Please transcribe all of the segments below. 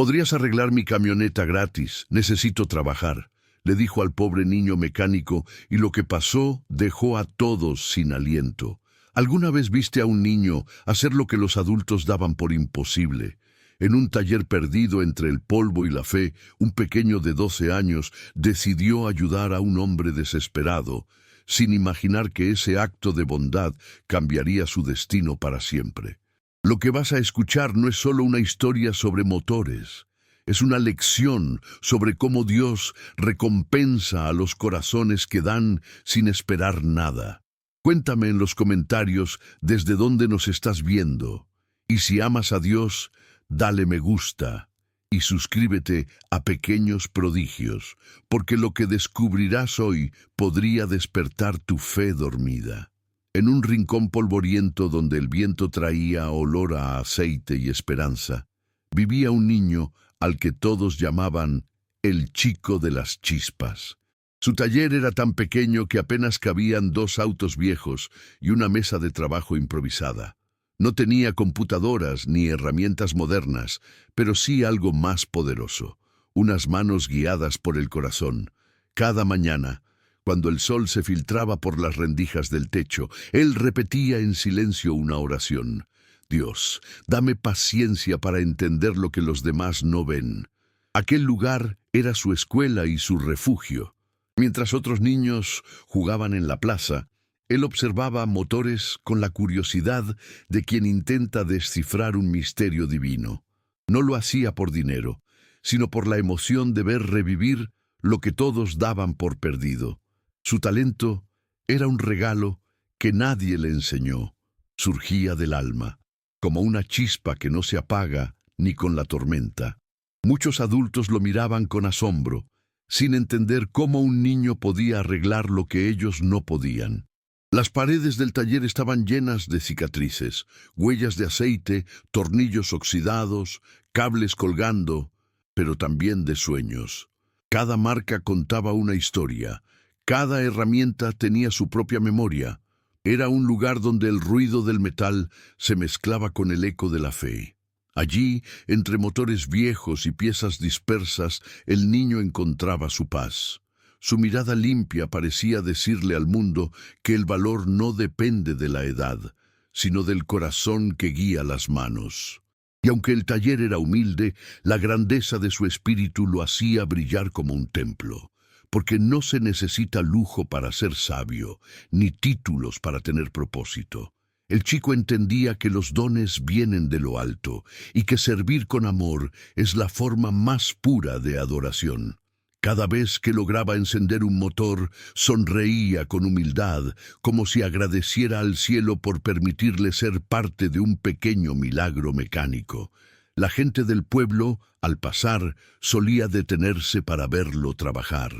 «Podrías arreglar mi camioneta gratis. Necesito trabajar», le dijo al pobre niño mecánico, y lo que pasó dejó a todos sin aliento. ¿Alguna vez viste a un niño hacer lo que los adultos daban por imposible? En un taller perdido entre el polvo y la fe, un pequeño de 12 años decidió ayudar a un hombre desesperado, sin imaginar que ese acto de bondad cambiaría su destino para siempre. Lo que vas a escuchar no es solo una historia sobre motores, es una lección sobre cómo Dios recompensa a los corazones que dan sin esperar nada. Cuéntame en los comentarios desde dónde nos estás viendo. Y si amas a Dios, dale me gusta y suscríbete a Pequeños Prodigios, porque lo que descubrirás hoy podría despertar tu fe dormida. En un rincón polvoriento donde el viento traía olor a aceite y esperanza, vivía un niño al que todos llamaban el chico de las chispas. Su taller era tan pequeño que apenas cabían 2 autos viejos y una mesa de trabajo improvisada. No tenía computadoras ni herramientas modernas, pero sí algo más poderoso, unas manos guiadas por el corazón. Cada mañana, cuando el sol se filtraba por las rendijas del techo, él repetía en silencio una oración. «Dios, dame paciencia para entender lo que los demás no ven». Aquel lugar era su escuela y su refugio. Mientras otros niños jugaban en la plaza, él observaba motores con la curiosidad de quien intenta descifrar un misterio divino. No lo hacía por dinero, sino por la emoción de ver revivir lo que todos daban por perdido. Su talento era un regalo que nadie le enseñó. Surgía del alma, como una chispa que no se apaga ni con la tormenta. Muchos adultos lo miraban con asombro, sin entender cómo un niño podía arreglar lo que ellos no podían. Las paredes del taller estaban llenas de cicatrices, huellas de aceite, tornillos oxidados, cables colgando, pero también de sueños. Cada marca contaba una historia, cada herramienta tenía su propia memoria. Era un lugar donde el ruido del metal se mezclaba con el eco de la fe. Allí, entre motores viejos y piezas dispersas, el niño encontraba su paz. Su mirada limpia parecía decirle al mundo que el valor no depende de la edad, sino del corazón que guía las manos. Y aunque el taller era humilde, la grandeza de su espíritu lo hacía brillar como un templo. Porque no se necesita lujo para ser sabio, ni títulos para tener propósito. El chico entendía que los dones vienen de lo alto y que servir con amor es la forma más pura de adoración. Cada vez que lograba encender un motor, sonreía con humildad, como si agradeciera al cielo por permitirle ser parte de un pequeño milagro mecánico. La gente del pueblo, al pasar, solía detenerse para verlo trabajar.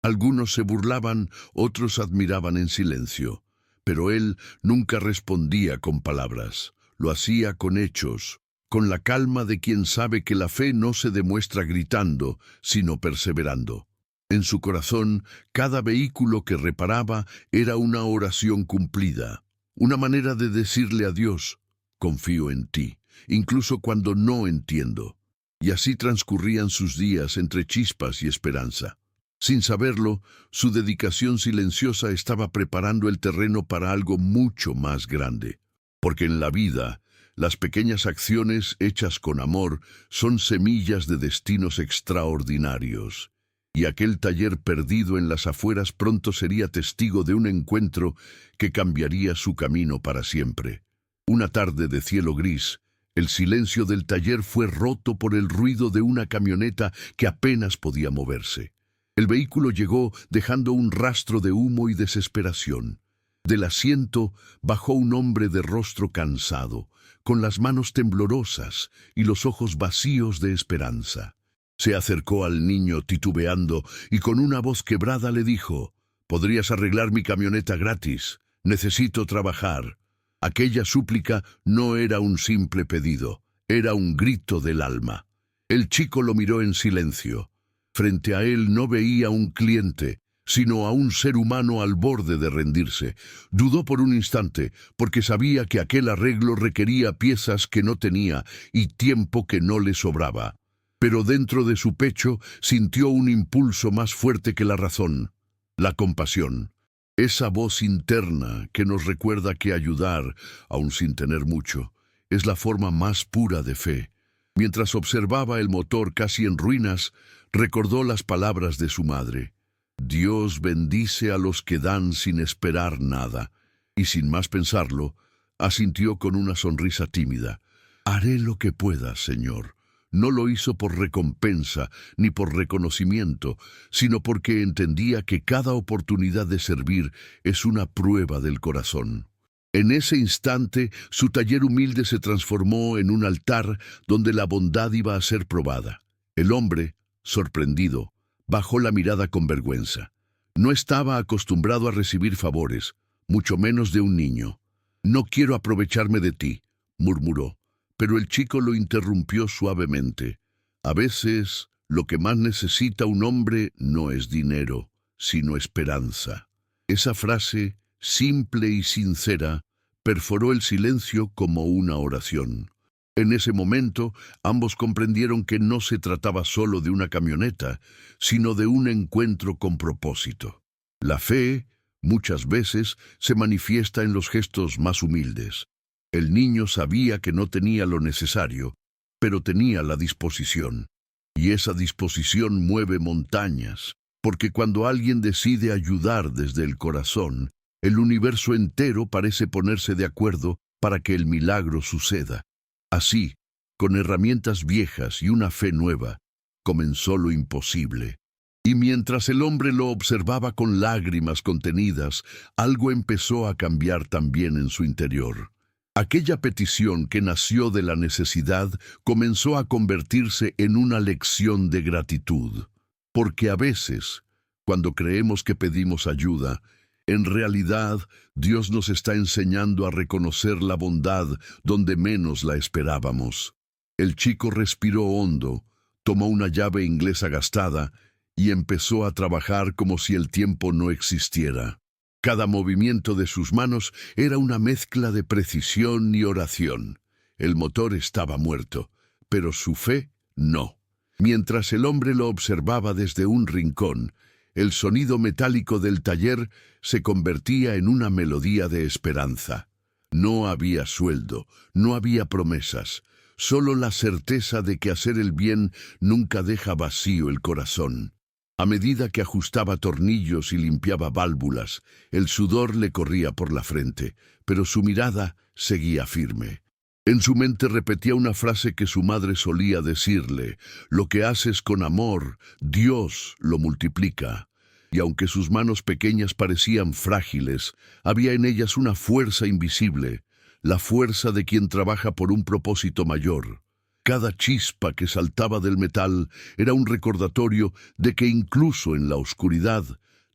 Algunos se burlaban, otros admiraban en silencio, pero él nunca respondía con palabras, lo hacía con hechos, con la calma de quien sabe que la fe no se demuestra gritando, sino perseverando. En su corazón, cada vehículo que reparaba era una oración cumplida, una manera de decirle a Dios, confío en ti, incluso cuando no entiendo. Y así transcurrían sus días entre chispas y esperanza. Sin saberlo, su dedicación silenciosa estaba preparando el terreno para algo mucho más grande. Porque en la vida, las pequeñas acciones hechas con amor son semillas de destinos extraordinarios. Y aquel taller perdido en las afueras pronto sería testigo de un encuentro que cambiaría su camino para siempre. Una tarde de cielo gris, el silencio del taller fue roto por el ruido de una camioneta que apenas podía moverse. El vehículo llegó dejando un rastro de humo y desesperación. Del asiento bajó un hombre de rostro cansado, con las manos temblorosas y los ojos vacíos de esperanza. Se acercó al niño titubeando y con una voz quebrada le dijo, «Podrías arreglar mi camioneta gratis. Necesito trabajar». Aquella súplica no era un simple pedido, era un grito del alma. El chico lo miró en silencio. Frente a él no veía un cliente, sino a un ser humano al borde de rendirse. Dudó por un instante, porque sabía que aquel arreglo requería piezas que no tenía y tiempo que no le sobraba. Pero dentro de su pecho sintió un impulso más fuerte que la razón, la compasión. Esa voz interna que nos recuerda que ayudar, aun sin tener mucho, es la forma más pura de fe. Mientras observaba el motor casi en ruinas, recordó las palabras de su madre. Dios bendice a los que dan sin esperar nada. Y sin más pensarlo, asintió con una sonrisa tímida. Haré lo que pueda, Señor. No lo hizo por recompensa ni por reconocimiento, sino porque entendía que cada oportunidad de servir es una prueba del corazón. En ese instante, su taller humilde se transformó en un altar donde la bondad iba a ser probada. El hombre, sorprendido, bajó la mirada con vergüenza. No estaba acostumbrado a recibir favores, mucho menos de un niño. «No quiero aprovecharme de ti», murmuró, pero el chico lo interrumpió suavemente. «A veces, lo que más necesita un hombre no es dinero, sino esperanza». Esa frase, simple y sincera, perforó el silencio como una oración. En ese momento, ambos comprendieron que no se trataba solo de una camioneta, sino de un encuentro con propósito. La fe, muchas veces, se manifiesta en los gestos más humildes. El niño sabía que no tenía lo necesario, pero tenía la disposición. Y esa disposición mueve montañas, porque cuando alguien decide ayudar desde el corazón, el universo entero parece ponerse de acuerdo para que el milagro suceda. Así, con herramientas viejas y una fe nueva, comenzó lo imposible. Y mientras el hombre lo observaba con lágrimas contenidas, algo empezó a cambiar también en su interior. Aquella petición que nació de la necesidad comenzó a convertirse en una lección de gratitud. Porque a veces, cuando creemos que pedimos ayuda, en realidad Dios nos está enseñando a reconocer la bondad donde menos la esperábamos. El chico respiró hondo, tomó una llave inglesa gastada y empezó a trabajar como si el tiempo no existiera. Cada movimiento de sus manos era una mezcla de precisión y oración. El motor estaba muerto, pero su fe no. Mientras el hombre lo observaba desde un rincón, el sonido metálico del taller se convertía en una melodía de esperanza. No había sueldo, no había promesas, solo la certeza de que hacer el bien nunca deja vacío el corazón. A medida que ajustaba tornillos y limpiaba válvulas, el sudor le corría por la frente, pero su mirada seguía firme. En su mente repetía una frase que su madre solía decirle: «Lo que haces con amor, Dios lo multiplica». Y aunque sus manos pequeñas parecían frágiles, había en ellas una fuerza invisible, la fuerza de quien trabaja por un propósito mayor. Cada chispa que saltaba del metal era un recordatorio de que incluso en la oscuridad,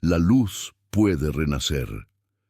la luz puede renacer.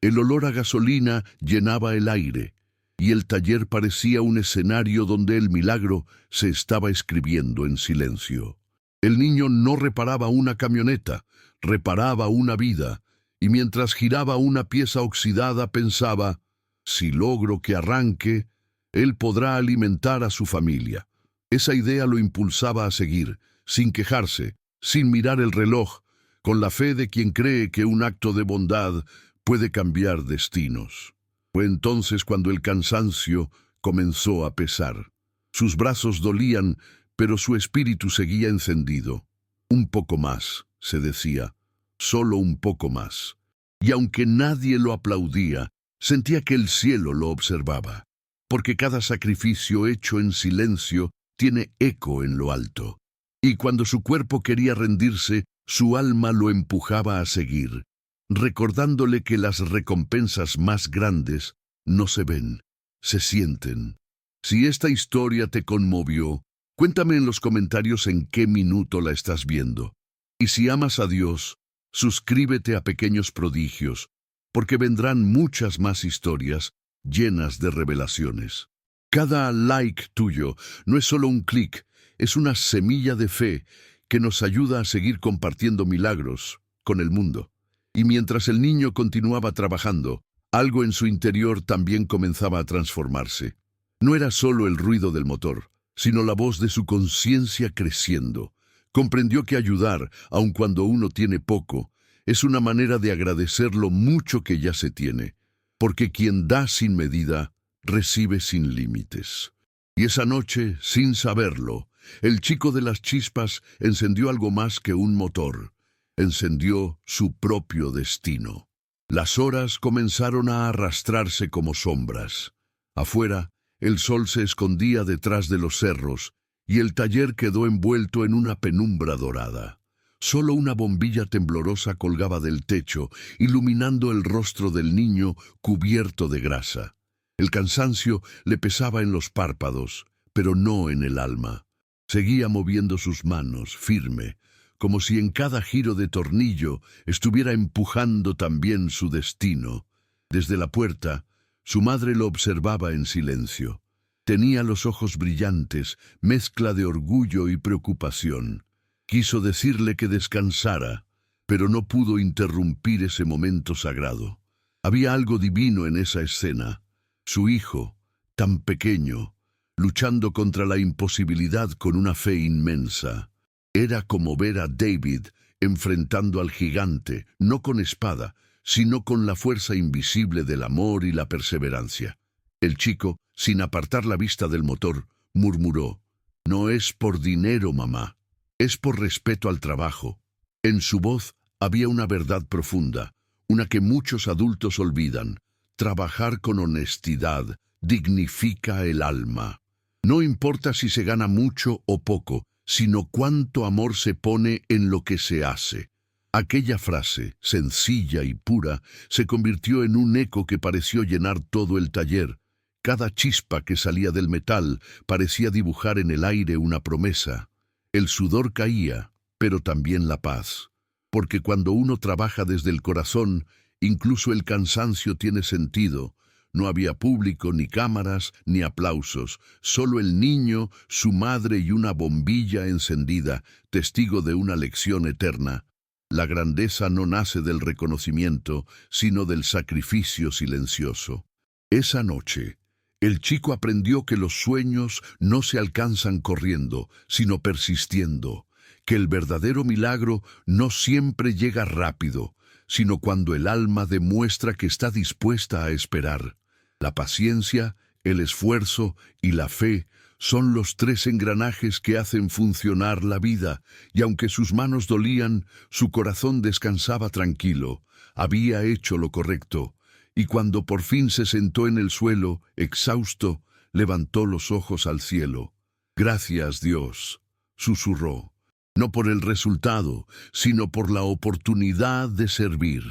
El olor a gasolina llenaba el aire, y el taller parecía un escenario donde el milagro se estaba escribiendo en silencio. El niño no reparaba una camioneta, reparaba una vida, y mientras giraba una pieza oxidada pensaba: si logro que arranque, él podrá alimentar a su familia. Esa idea lo impulsaba a seguir, sin quejarse, sin mirar el reloj, con la fe de quien cree que un acto de bondad puede cambiar destinos. Fue entonces cuando el cansancio comenzó a pesar. Sus brazos dolían, pero su espíritu seguía encendido. Un poco más, se decía, solo un poco más. Y aunque nadie lo aplaudía, sentía que el cielo lo observaba, porque cada sacrificio hecho en silencio tiene eco en lo alto. Y cuando su cuerpo quería rendirse, su alma lo empujaba a seguir, recordándole que las recompensas más grandes no se ven, se sienten. Si esta historia te conmovió, cuéntame en los comentarios en qué minuto la estás viendo. Y si amas a Dios, suscríbete a Pequeños Prodigios, porque vendrán muchas más historias llenas de revelaciones. Cada like tuyo no es solo un clic, es una semilla de fe que nos ayuda a seguir compartiendo milagros con el mundo. Y mientras el niño continuaba trabajando, algo en su interior también comenzaba a transformarse. No era solo el ruido del motor, sino la voz de su conciencia creciendo. Comprendió que ayudar, aun cuando uno tiene poco, es una manera de agradecer lo mucho que ya se tiene, porque quien da sin medida, recibe sin límites. Y esa noche, sin saberlo, el chico de las chispas encendió algo más que un motor. Encendió su propio destino. Las horas comenzaron a arrastrarse como sombras. Afuera, el sol se escondía detrás de los cerros y el taller quedó envuelto en una penumbra dorada. Solo una bombilla temblorosa colgaba del techo, iluminando el rostro del niño cubierto de grasa. El cansancio le pesaba en los párpados, pero no en el alma. Seguía moviendo sus manos, firme, como si en cada giro de tornillo estuviera empujando también su destino. Desde la puerta, su madre lo observaba en silencio. Tenía los ojos brillantes, mezcla de orgullo y preocupación. Quiso decirle que descansara, pero no pudo interrumpir ese momento sagrado. Había algo divino en esa escena. Su hijo, tan pequeño, luchando contra la imposibilidad con una fe inmensa. Era como ver a David enfrentando al gigante, no con espada, sino con la fuerza invisible del amor y la perseverancia. El chico, sin apartar la vista del motor, murmuró: «No es por dinero, mamá, es por respeto al trabajo». En su voz había una verdad profunda, una que muchos adultos olvidan. Trabajar con honestidad dignifica el alma. No importa si se gana mucho o poco, sino cuánto amor se pone en lo que se hace. Aquella frase, sencilla y pura, se convirtió en un eco que pareció llenar todo el taller. Cada chispa que salía del metal parecía dibujar en el aire una promesa. El sudor caía, pero también la paz. Porque cuando uno trabaja desde el corazón, incluso el cansancio tiene sentido. No había público, ni cámaras, ni aplausos. Solo el niño, su madre y una bombilla encendida, testigo de una lección eterna. La grandeza no nace del reconocimiento, sino del sacrificio silencioso. Esa noche, el chico aprendió que los sueños no se alcanzan corriendo, sino persistiendo. Que el verdadero milagro no siempre llega rápido, sino cuando el alma demuestra que está dispuesta a esperar. La paciencia, el esfuerzo y la fe son los tres engranajes que hacen funcionar la vida, y aunque sus manos dolían, su corazón descansaba tranquilo. Había hecho lo correcto, y cuando por fin se sentó en el suelo, exhausto, levantó los ojos al cielo. «Gracias, Dios», susurró. No por el resultado, sino por la oportunidad de servir.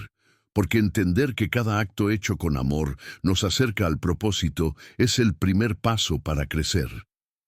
Porque entender que cada acto hecho con amor nos acerca al propósito es el primer paso para crecer.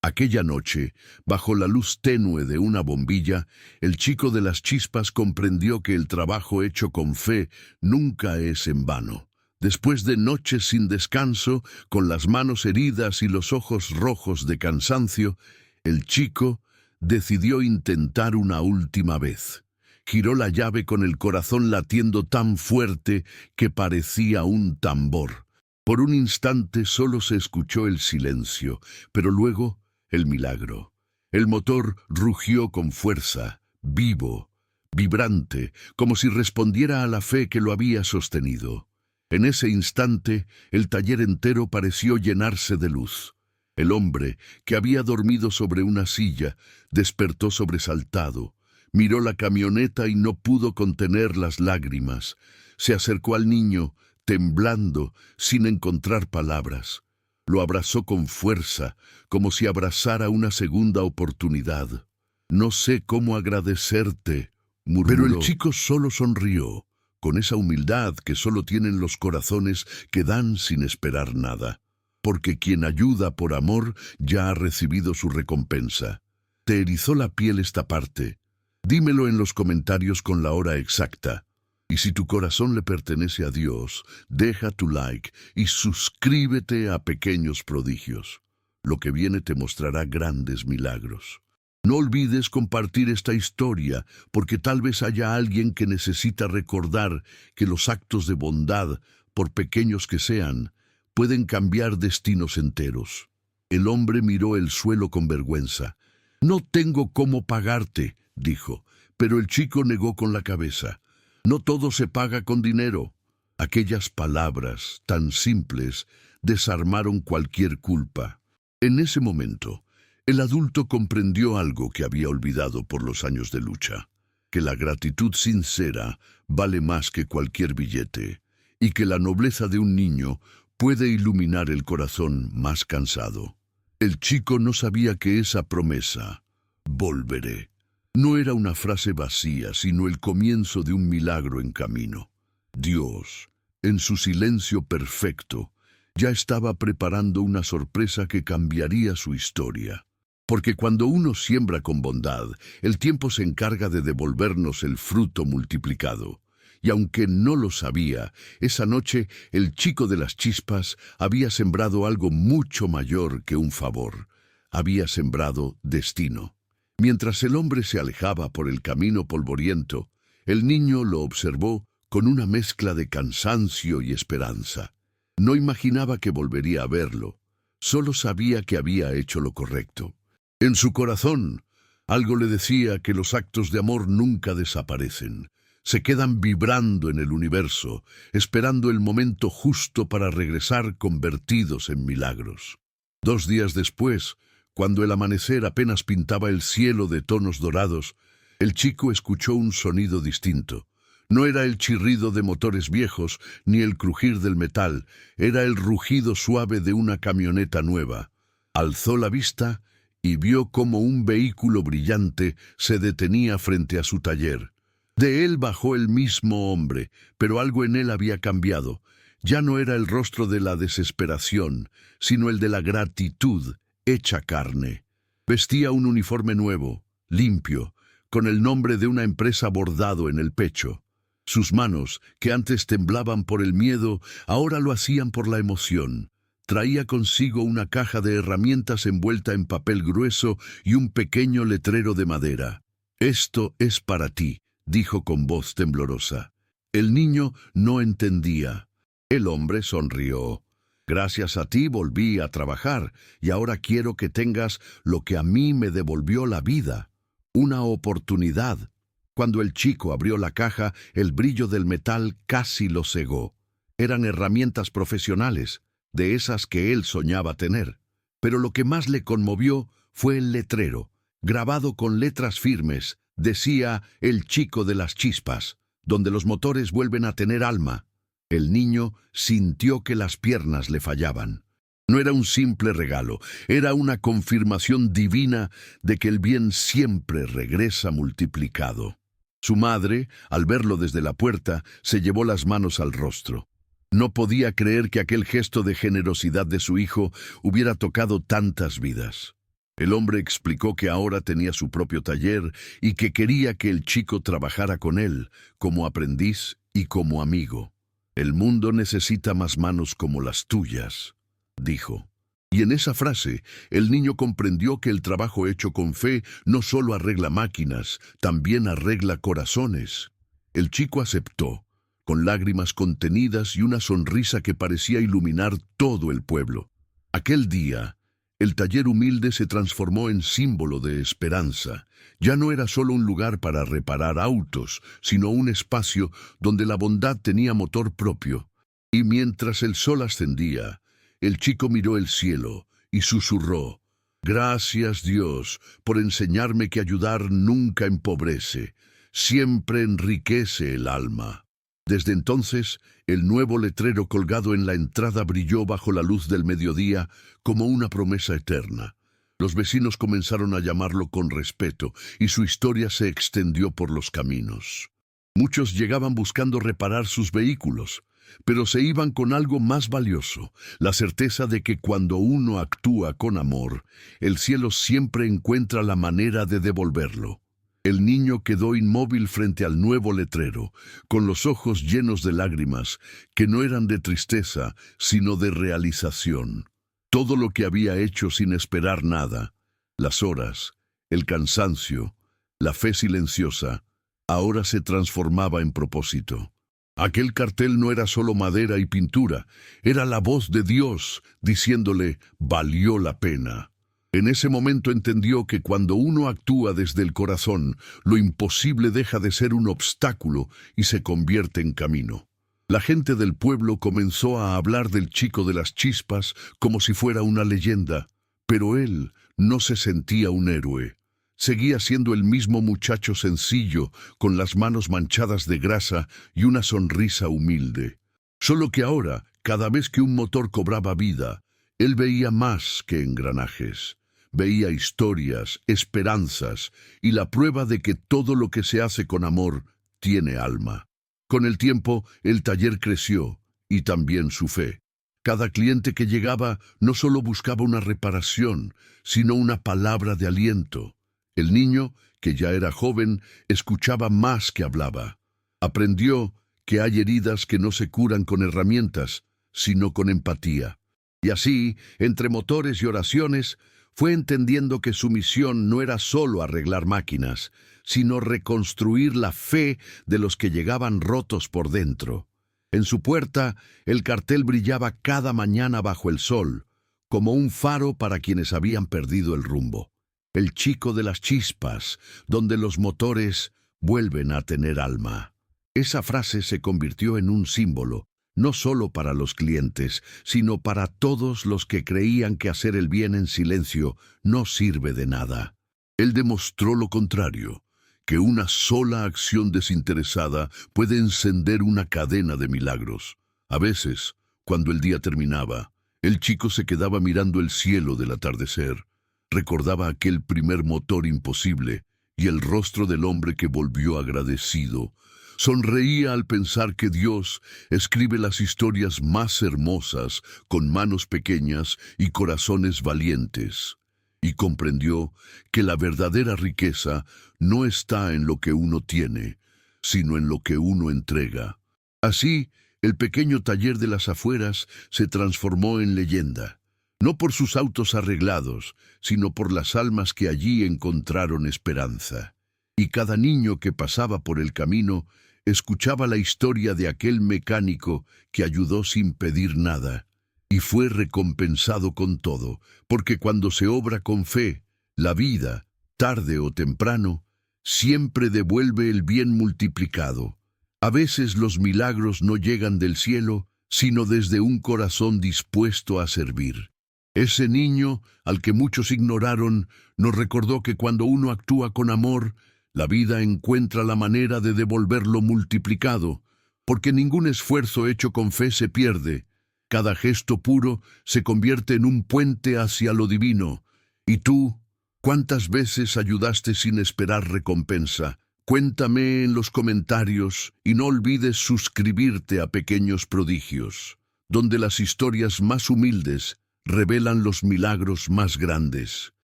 Aquella noche, bajo la luz tenue de una bombilla, el chico de las chispas comprendió que el trabajo hecho con fe nunca es en vano. Después de noches sin descanso, con las manos heridas y los ojos rojos de cansancio, el chico decidió intentar una última vez. Giró la llave con el corazón latiendo tan fuerte que parecía un tambor. Por un instante solo se escuchó el silencio, pero luego el milagro. El motor rugió con fuerza, vivo, vibrante, como si respondiera a la fe que lo había sostenido. En ese instante, el taller entero pareció llenarse de luz. El hombre, que había dormido sobre una silla, despertó sobresaltado. Miró la camioneta y no pudo contener las lágrimas. Se acercó al niño, temblando, sin encontrar palabras. Lo abrazó con fuerza, como si abrazara una segunda oportunidad. «No sé cómo agradecerte», murmuró. Pero el chico solo sonrió, con esa humildad que solo tienen los corazones que dan sin esperar nada. Porque quien ayuda por amor ya ha recibido su recompensa. ¿Te erizó la piel esta parte? Dímelo en los comentarios con la hora exacta. Y si tu corazón le pertenece a Dios, deja tu like y suscríbete a Pequeños Prodigios. Lo que viene te mostrará grandes milagros. No olvides compartir esta historia, porque tal vez haya alguien que necesita recordar que los actos de bondad, por pequeños que sean, pueden cambiar destinos enteros. El hombre miró el suelo con vergüenza. «No tengo cómo pagarte», dijo, pero el chico negó con la cabeza. «No todo se paga con dinero». Aquellas palabras, tan simples, desarmaron cualquier culpa. En ese momento, el adulto comprendió algo que había olvidado por los años de lucha, que la gratitud sincera vale más que cualquier billete, y que la nobleza de un niño puede iluminar el corazón más cansado. El chico no sabía que esa promesa, «volveré», no era una frase vacía, sino el comienzo de un milagro en camino. Dios, en su silencio perfecto, ya estaba preparando una sorpresa que cambiaría su historia. Porque cuando uno siembra con bondad, el tiempo se encarga de devolvernos el fruto multiplicado. Y aunque no lo sabía, esa noche el chico de las chispas había sembrado algo mucho mayor que un favor. Había sembrado destino. Mientras el hombre se alejaba por el camino polvoriento, el niño lo observó con una mezcla de cansancio y esperanza. No imaginaba que volvería a verlo, solo sabía que había hecho lo correcto. En su corazón, algo le decía que los actos de amor nunca desaparecen. Se quedan vibrando en el universo, esperando el momento justo para regresar convertidos en milagros. 2 días después, cuando el amanecer apenas pintaba el cielo de tonos dorados, el chico escuchó un sonido distinto. No era el chirrido de motores viejos ni el crujir del metal, era el rugido suave de una camioneta nueva. Alzó la vista y vio cómo un vehículo brillante se detenía frente a su taller. De él bajó el mismo hombre, pero algo en él había cambiado. Ya no era el rostro de la desesperación, sino el de la gratitud hecha carne. Vestía un uniforme nuevo, limpio, con el nombre de una empresa bordado en el pecho. Sus manos, que antes temblaban por el miedo, ahora lo hacían por la emoción. Traía consigo una caja de herramientas envuelta en papel grueso y un pequeño letrero de madera. «Esto es para ti», dijo con voz temblorosa. El niño no entendía. El hombre sonrió. «Gracias a ti volví a trabajar, y ahora quiero que tengas lo que a mí me devolvió la vida, una oportunidad». Cuando el chico abrió la caja, el brillo del metal casi lo cegó. Eran herramientas profesionales, de esas que él soñaba tener. Pero lo que más le conmovió fue el letrero. Grabado con letras firmes, decía «El chico de las chispas», donde los motores vuelven a tener alma. El niño sintió que las piernas le fallaban. No era un simple regalo, era una confirmación divina de que el bien siempre regresa multiplicado. Su madre, al verlo desde la puerta, se llevó las manos al rostro. No podía creer que aquel gesto de generosidad de su hijo hubiera tocado tantas vidas. El hombre explicó que ahora tenía su propio taller y que quería que el chico trabajara con él, como aprendiz y como amigo. «El mundo necesita más manos como las tuyas», dijo. Y en esa frase, el niño comprendió que el trabajo hecho con fe no solo arregla máquinas, también arregla corazones. El chico aceptó, con lágrimas contenidas y una sonrisa que parecía iluminar todo el pueblo. Aquel día, el taller humilde se transformó en símbolo de esperanza. Ya no era solo un lugar para reparar autos, sino un espacio donde la bondad tenía motor propio. Y mientras el sol ascendía, el chico miró el cielo y susurró: «Gracias, Dios, por enseñarme que ayudar nunca empobrece, siempre enriquece el alma». Desde entonces, el nuevo letrero colgado en la entrada brilló bajo la luz del mediodía como una promesa eterna. Los vecinos comenzaron a llamarlo con respeto y su historia se extendió por los caminos. Muchos llegaban buscando reparar sus vehículos, pero se iban con algo más valioso, la certeza de que cuando uno actúa con amor, el cielo siempre encuentra la manera de devolverlo. El niño quedó inmóvil frente al nuevo letrero, con los ojos llenos de lágrimas, que no eran de tristeza, sino de realización. Todo lo que había hecho sin esperar nada, las horas, el cansancio, la fe silenciosa, ahora se transformaba en propósito. Aquel cartel no era solo madera y pintura, era la voz de Dios diciéndole, valió la pena. En ese momento entendió que cuando uno actúa desde el corazón, lo imposible deja de ser un obstáculo y se convierte en camino. La gente del pueblo comenzó a hablar del chico de las chispas como si fuera una leyenda, pero él no se sentía un héroe. Seguía siendo el mismo muchacho sencillo, con las manos manchadas de grasa y una sonrisa humilde. Solo que ahora, cada vez que un motor cobraba vida, él veía más que engranajes. Veía historias, esperanzas y la prueba de que todo lo que se hace con amor tiene alma. Con el tiempo, el taller creció y también su fe. Cada cliente que llegaba no solo buscaba una reparación, sino una palabra de aliento. El niño, que ya era joven, escuchaba más que hablaba. Aprendió que hay heridas que no se curan con herramientas, sino con empatía. Y así, entre motores y oraciones, fue entendiendo que su misión no era solo arreglar máquinas, sino reconstruir la fe de los que llegaban rotos por dentro. En su puerta, el cartel brillaba cada mañana bajo el sol, como un faro para quienes habían perdido el rumbo. El chico de las chispas, donde los motores vuelven a tener alma. Esa frase se convirtió en un símbolo, no solo para los clientes, sino para todos los que creían que hacer el bien en silencio no sirve de nada. Él demostró lo contrario, que una sola acción desinteresada puede encender una cadena de milagros. A veces, cuando el día terminaba, el chico se quedaba mirando el cielo del atardecer. Recordaba aquel primer motor imposible y el rostro del hombre que volvió agradecido. Sonreía al pensar que Dios escribe las historias más hermosas con manos pequeñas y corazones valientes. Y comprendió que la verdadera riqueza no está en lo que uno tiene, sino en lo que uno entrega. Así, el pequeño taller de las afueras se transformó en leyenda. No por sus autos arreglados, sino por las almas que allí encontraron esperanza. Y cada niño que pasaba por el camino escuchaba la historia de aquel mecánico que ayudó sin pedir nada, y fue recompensado con todo, porque cuando se obra con fe, la vida, tarde o temprano, siempre devuelve el bien multiplicado. A veces los milagros no llegan del cielo, sino desde un corazón dispuesto a servir. Ese niño, al que muchos ignoraron, nos recordó que cuando uno actúa con amor, la vida encuentra la manera de devolverlo multiplicado, porque ningún esfuerzo hecho con fe se pierde. Cada gesto puro se convierte en un puente hacia lo divino. ¿Y tú? ¿Cuántas veces ayudaste sin esperar recompensa? Cuéntame en los comentarios y no olvides suscribirte a Pequeños Prodigios, donde las historias más humildes revelan los milagros más grandes.